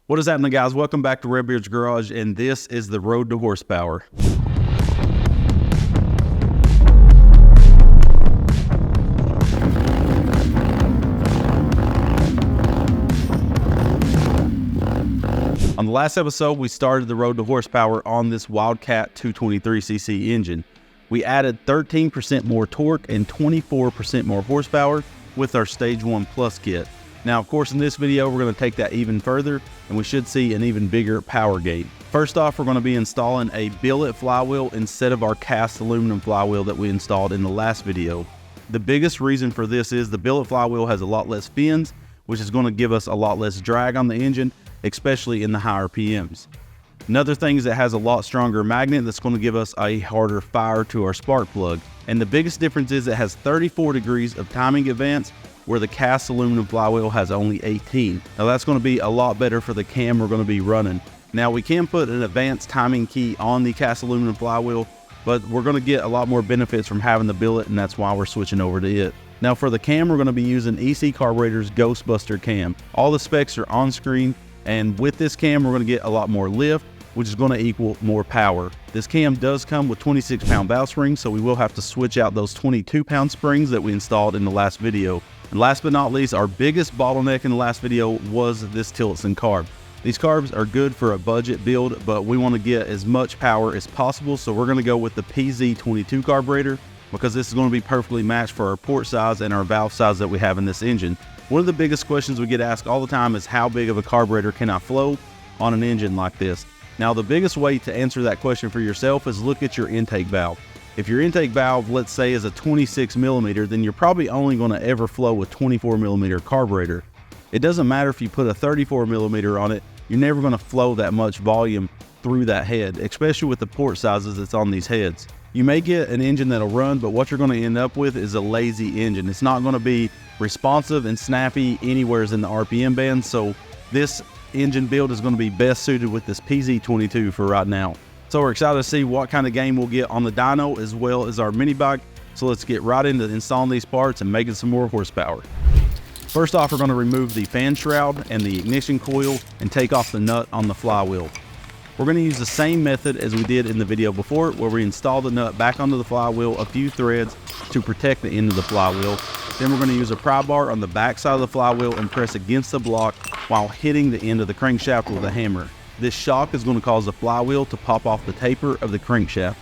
What is happening, guys? Welcome back to Redbeard's Garage, and this is the Road to Horsepower. On the last episode, we started the Road to Horsepower on this Wildcat 223cc engine. We added 13% more torque and 24% more horsepower with our Stage 1 Plus kit. Now, of course, in this video, we're going to take that even further, and we should see an even bigger power gain. First off, we're going to be installing a billet flywheel instead of our cast aluminum flywheel that we installed in the last video. The biggest reason for this is the billet flywheel has a lot less fins, which is going to give us a lot less drag on the engine, especially in the higher RPMs. Another thing is it has a lot stronger magnet that's going to give us a harder fire to our spark plug. And the biggest difference is it has 34 degrees of timing advance, where the cast aluminum flywheel has only 18. Now that's going to be a lot better for the cam we're going to be running. Now we can put an advanced timing key on the cast aluminum flywheel, but we're going to get a lot more benefits from having the billet, and that's why we're switching over to it. Now for the cam, we're going to be using EC Carburetor's Ghostbuster cam. All the specs are on screen, and with this cam we're going to get a lot more lift, which is going to equal more power. This cam does come with 26-pound valve springs, so we will have to switch out those 22-pound springs that we installed in the last video. And last but not least, our biggest bottleneck in the last video was this Tilson carb. These carbs are good for a budget build, but we want to get as much power as possible, so we're going to go with the PZ22 carburetor because this is going to be perfectly matched for our port size and our valve size that we have in this engine. One of the biggest questions we get asked all the time is how big of a carburetor can I flow on an engine like this? Now, the biggest way to answer that question for yourself is look at your intake valve. If your intake valve, let's say, is a 26 millimeter, then you're probably only going to ever flow a 24 millimeter carburetor. It doesn't matter if you put a 34 millimeter on it, you're never going to flow that much volume through that head, especially with the port sizes that's on these heads. You may get an engine that'll run, but what you're going to end up with is a lazy engine. It's not going to be responsive and snappy anywhere in the RPM band, so this engine build is going to be best suited with this PZ22 for right now. So we're excited to see what kind of gain we'll get on the dyno as well as our mini bike. So let's get right into installing these parts and making some more horsepower. First off, we're going to remove the fan shroud and the ignition coil and take off the nut on the flywheel. We're going to use the same method as we did in the video before, where we install the nut back onto the flywheel a few threads to protect the end of the flywheel. Then we're going to use a pry bar on the back side of the flywheel and press against the block while hitting the end of the crankshaft with a hammer. This shock is going to cause the flywheel to pop off the taper of the crankshaft.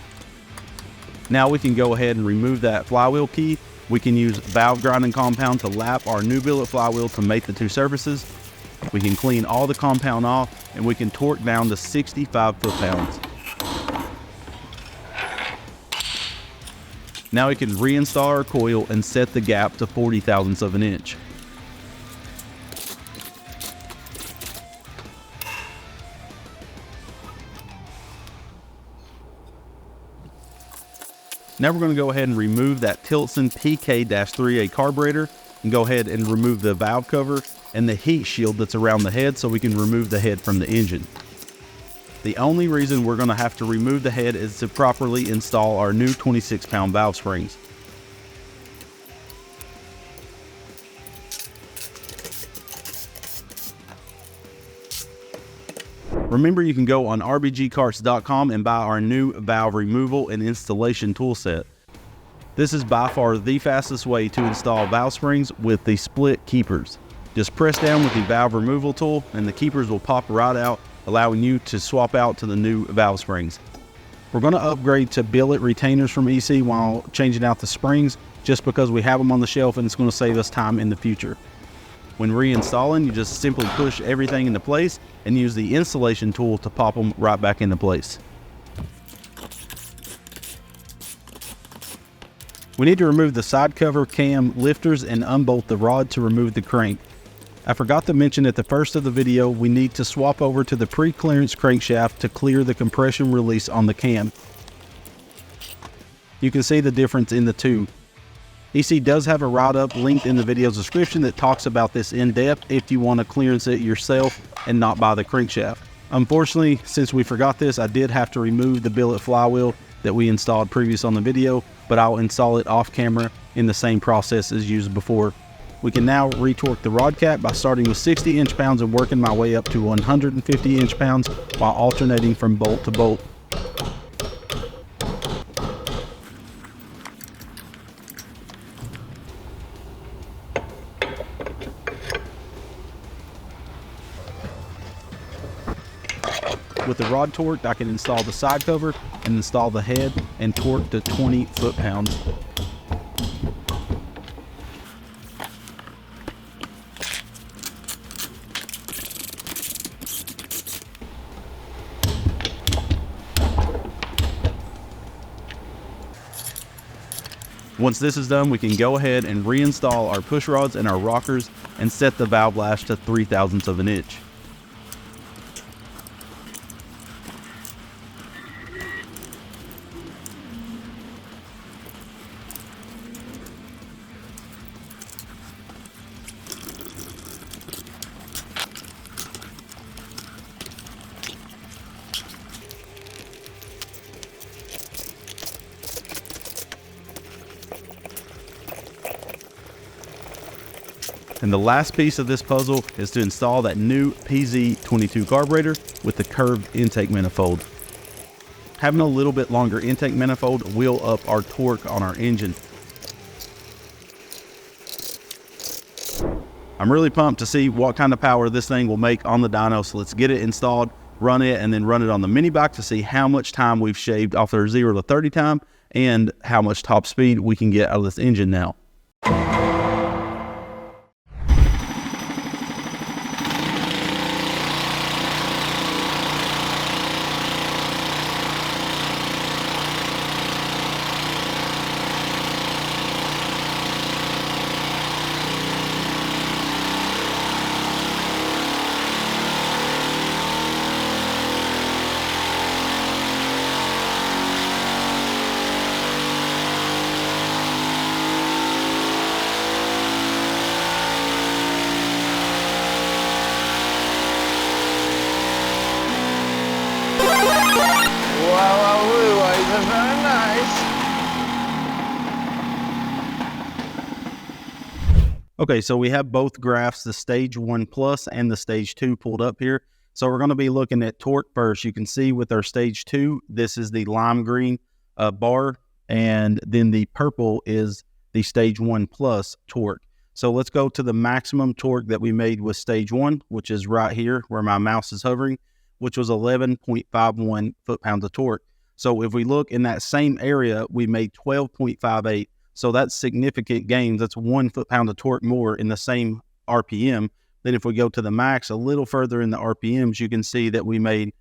Now we can go ahead and remove that flywheel key. We can use valve grinding compound to lap our new billet flywheel to mate the two surfaces. We can clean all the compound off, and we can torque down to 65 foot-pounds. Now we can reinstall our coil and set the gap to 40 thousandths of an inch. Now we're going to go ahead and remove that Tilson PK-3A carburetor and go ahead and remove the valve cover and the heat shield that's around the head so we can remove the head from the engine. The only reason we're going to have to remove the head is to properly install our new 26-pound valve springs. Remember, you can go on rbgcarts.com and buy our new valve removal and installation tool set. This is by far the fastest way to install valve springs with the split keepers. Just press down with the valve removal tool and the keepers will pop right out, allowing you to swap out to the new valve springs. We're going to upgrade to billet retainers from EC while changing out the springs, just because we have them on the shelf and it's going to save us time in the future. When reinstalling, you just simply push everything into place and use the installation tool to pop them right back into place. We need to remove the side cover cam lifters and unbolt the rod to remove the crank. I forgot to mention at the first of the video, we need to swap over to the pre-clearance crankshaft to clear the compression release on the cam. You can see the difference in the two. EC does have a write-up linked in the video's description that talks about this in depth if you want to clearance it yourself and not buy the crankshaft. Unfortunately, since we forgot this, I did have to remove the billet flywheel that we installed previous on the video, but I'll install it off camera in the same process as used before. We can now retorque the rod cap by starting with 60 inch-pounds and working my way up to 150 inch-pounds while alternating from bolt to bolt. With the rod torqued, I can install the side cover and install the head and torque to 20 foot-pounds. Once this is done, we can go ahead and reinstall our push rods and our rockers and set the valve lash to 3/1000ths of an inch. And the last piece of this puzzle is to install that new PZ22 carburetor with the curved intake manifold. Having a little bit longer intake manifold will up our torque on our engine. I'm really pumped to see what kind of power this thing will make on the dyno, so let's get it installed, run it, and then run it on the mini bike to see how much time we've shaved off their 0 to 30 time and how much top speed we can get out of this engine now. Very nice. Okay, so we have both graphs, the stage 1 plus and the stage 2 pulled up here. So we're going to be looking at torque first. You can see with our stage 2, this is the lime green bar, and then the purple is the stage 1 plus torque. So let's go to the maximum torque that we made with stage 1, which is right here where my mouse is hovering, which was 11.51 foot-pounds of torque. So if we look in that same area, we made 12.58. So that's significant gains. That's 1 foot-pound of torque more in the same RPM. Then if we go to the max a little further in the RPMs, you can see that we made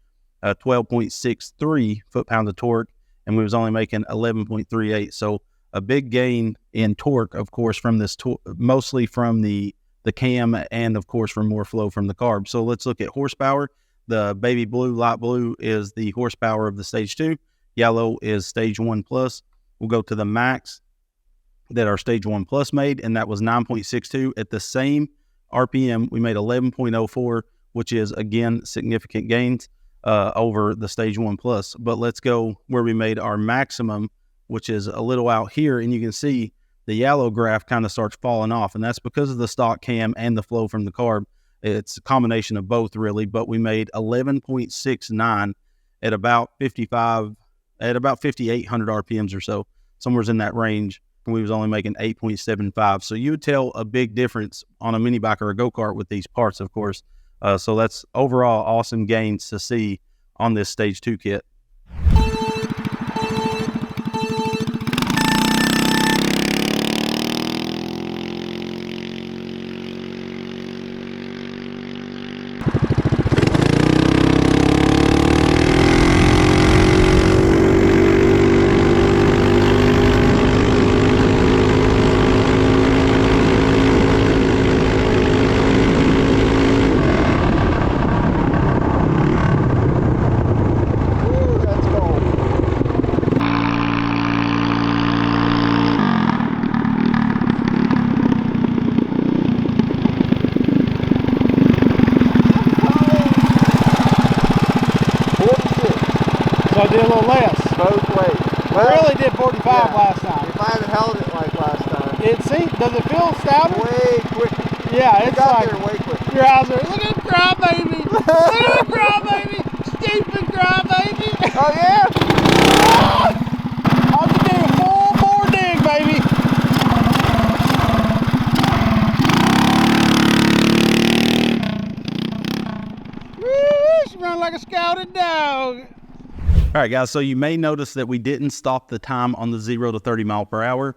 12.63 foot-pounds of torque, and we was only making 11.38. So a big gain in torque, of course, from this mostly from the cam, and of course from more flow from the carb. So let's look at horsepower. The baby blue, light blue is the horsepower of the stage 2. Yellow is stage 1 plus. We'll go to the max that our stage 1 plus made, and that was 9.62. At the same RPM, we made 11.04, which is, again, significant gains over the stage 1 plus. But let's go where we made our maximum, which is a little out here, and you can see the yellow graph kind of starts falling off, and that's because of the stock cam and the flow from the carb. It's a combination of both, really, but we made 11.69 at about 5,800 RPMs or so, somewhere in that range. And we was only making 8.75. So you would tell a big difference on a mini bike or a go-kart with these parts, of course. So that's overall awesome gains to see on this stage 2 kit. So I did a little less. Both ways. I really did 45 last time. If I had held it like last time. Does it feel stouter? Way quicker. Yeah, it's Got like there way quicker. your eyes are. Look at the cry, baby. Look at the cry, baby. Stupid cry, baby. Oh yeah. I'll just do a full bore dig, baby. Woo, she run like a scouted dog. All right, guys, so you may notice that we didn't stop the time on the 0 to 30 mile per hour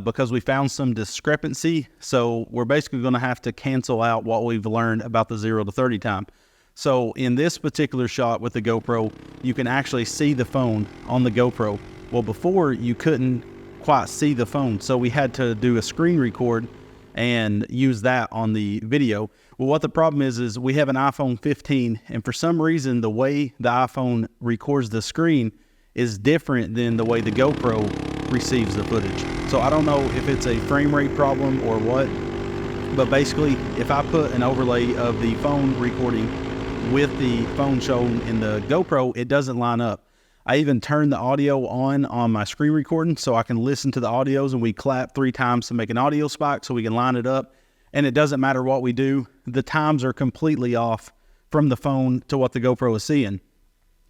because we found some discrepancy. So we're basically going to have to cancel out what we've learned about the 0 to 30 time. So in this particular shot with the GoPro, you can actually see the phone on the GoPro. Well, before you couldn't quite see the phone, so we had to do a screen record and use that on the video. Well, what the problem is we have an iPhone 15, and for some reason, the way the iPhone records the screen is different than the way the GoPro receives the footage. So I don't know if it's a frame rate problem or what, but basically, if I put an overlay of the phone recording with the phone shown in the GoPro, it doesn't line up. I even turned the audio on my screen recording so I can listen to the audios, and we clap 3 times to make an audio spike so we can line it up. And it doesn't matter what we do, the times are completely off from the phone to what the GoPro is seeing.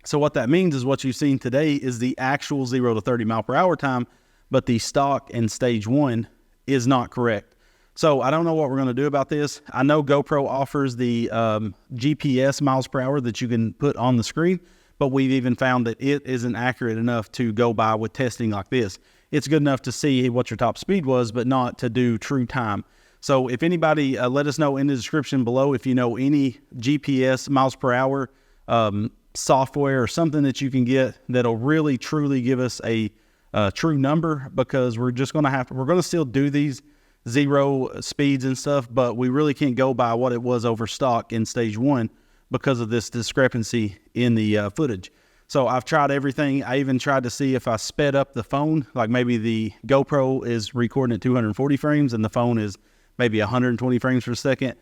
So what that means is what you've seen today is the actual 0 to 30 mile per hour time, but the stock in stage 1 is not correct. So I don't know what we're going to do about this. I know GoPro offers the GPS miles per hour that you can put on the screen, but we've even found that it isn't accurate enough to go by with testing like this. It's good enough to see what your top speed was, but not to do true time. So if anybody, let us know in the description below if you know any GPS miles per hour software or something that you can get that'll really truly give us a true number, because we're just going to we're going to still do these 0 speeds and stuff, but we really can't go by what it was over stock in stage 1 because of this discrepancy in the footage. So I've tried everything. I even tried to see if I sped up the phone, like maybe the GoPro is recording at 240 frames and the phone is maybe 120 frames per second.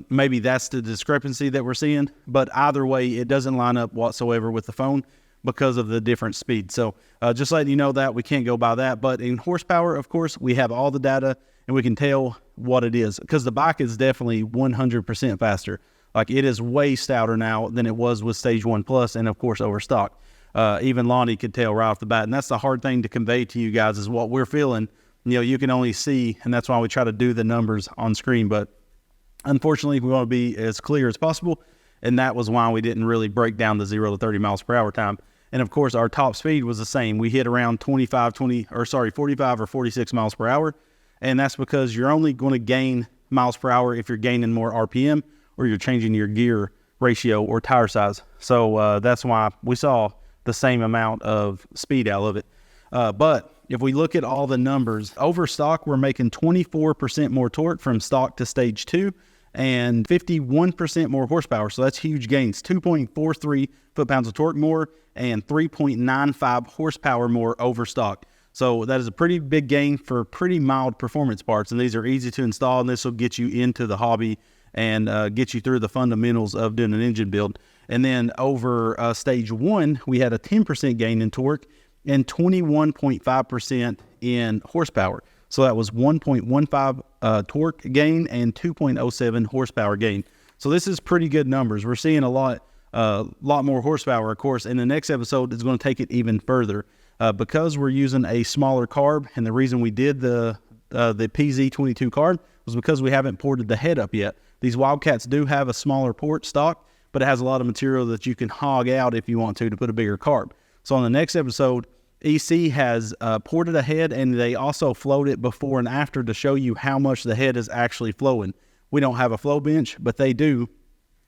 Maybe that's the discrepancy that we're seeing, but either way, it doesn't line up whatsoever with the phone because of the different speed. So just letting you know that we can't go by that, but in horsepower, of course, we have all the data and we can tell what it is, because the bike is definitely 100% faster. Like, it is way stouter now than it was with stage 1 plus, and of course over stock. Even Lonnie could tell right off the bat, and that's the hard thing to convey to you guys is what we're feeling. You know, you can only see, and that's why we try to do the numbers on screen. But unfortunately, we want to be as clear as possible, and that was why we didn't really break down the 0 to 30 miles per hour time. And of course, our top speed was the same. We hit around 45 or 46 miles per hour, and that's because you're only going to gain miles per hour if you're gaining more RPM or you're changing your gear ratio or tire size. So that's why we saw the same amount of speed out of it. But if we look at all the numbers, over stock, we're making 24% more torque from stock to stage 2 and 51% more horsepower. So that's huge gains, 2.43 foot-pounds of torque more and 3.95 horsepower more over stock. So that is a pretty big gain for pretty mild performance parts. And these are easy to install, and this will get you into the hobby and get you through the fundamentals of doing an engine build. And then over stage 1, we had a 10% gain in torque and 21.5% in horsepower. So that was 1.15 torque gain and 2.07 horsepower gain. So this is pretty good numbers. We're seeing a lot more horsepower, of course. In the next episode, it's going to take it even further because we're using a smaller carb. And the reason we did the PZ22 carb was because we haven't ported the head up yet. These Wildcats do have a smaller port stock, but it has a lot of material that you can hog out if you want to put a bigger carb. So on the next episode, EC has ported a head, and they also flowed it before and after to show you how much the head is actually flowing. We don't have a flow bench, but they do.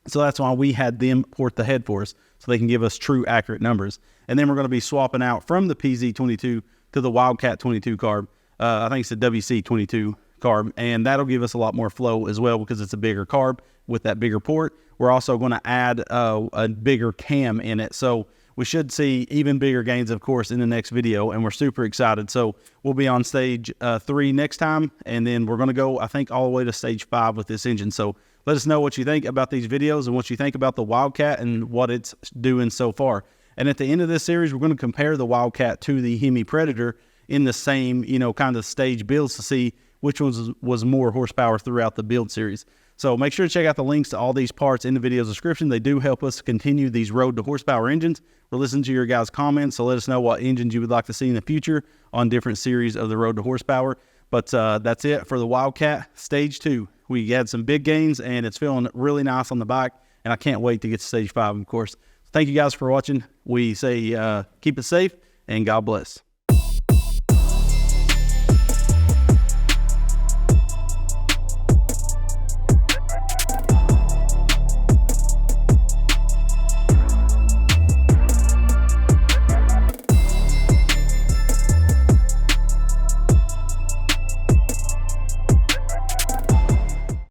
So that's why we had them port the head for us, so they can give us true, accurate numbers. And then we're going to be swapping out from the PZ22 to the Wildcat 22 carb. I think it's the WC22 carb, and that'll give us a lot more flow as well because it's a bigger carb with that bigger port. We're also going to add a bigger cam in it. So we should see even bigger gains, of course, in the next video, and we're super excited. So we'll be on stage 3 next time, and then we're going to go, I think, all the way to stage 5 with this engine. So let us know what you think about these videos and what you think about the Wildcat and what it's doing so far. And at the end of this series, we're going to compare the Wildcat to the Hemi Predator in the same, you know, kind of stage builds to see which ones was more horsepower throughout the build series. So make sure to check out the links to all these parts in the video description. They do help us continue these road to horsepower engines. We're listening to your guys' comments, so let us know what engines you would like to see in the future on different series of the road to horsepower. But that's it for the Wildcat Stage 2. We had some big gains, and it's feeling really nice on the bike, and I can't wait to get to Stage 5, of course. Thank you guys for watching. We say keep it safe, and God bless.